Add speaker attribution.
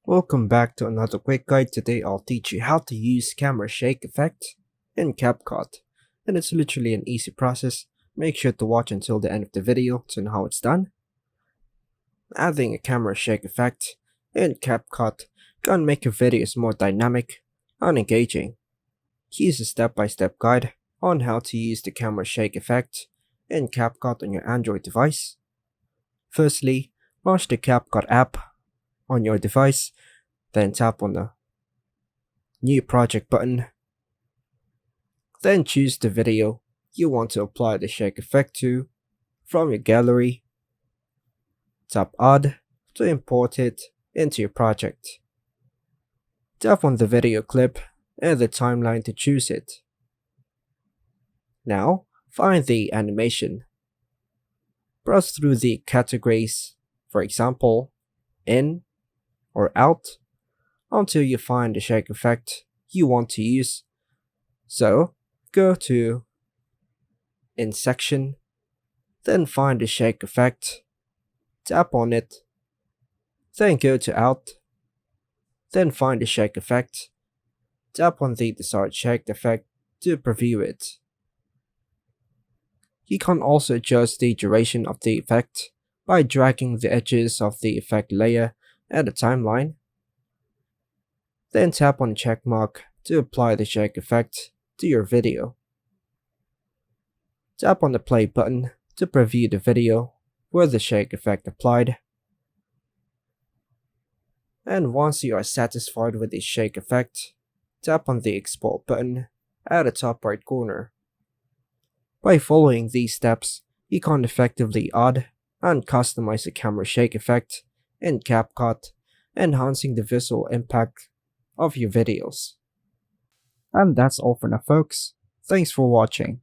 Speaker 1: Welcome back to another quick guide. Today I'll teach you how to use camera shake effect in CapCut. And it's literally an easy process. Make sure to watch until the end of the video to know how it's done. Adding a camera shake effect in CapCut can make your videos more dynamic and engaging. Here's a step-by-step guide on how to use the camera shake effect in CapCut on your Android device. Firstly, launch the CapCut app on your device, then tap on the New Project button. Then choose the video you want to apply the shake effect to from your gallery. Tap Add to import it into your project. Tap on the video clip and the timeline to choose it. Now, find the animation. Browse through the categories, for example, in or out, until you find the shake effect you want to use. So, go to In section, then find the shake effect, tap on it, then go to Out, then find the shake effect, tap on the desired shake effect to preview it. You can also adjust the duration of the effect by dragging the edges of the effect layer and the timeline. Then tap on check mark to apply the shake effect to your video. Tap on the play button to preview the video with the shake effect applied. And once you are satisfied with the shake effect, tap on the export button at the top right corner. By following these steps, you can effectively add and customize the camera shake effect in CapCut, enhancing the visual impact of your videos. And that's all for now, folks. Thanks for watching.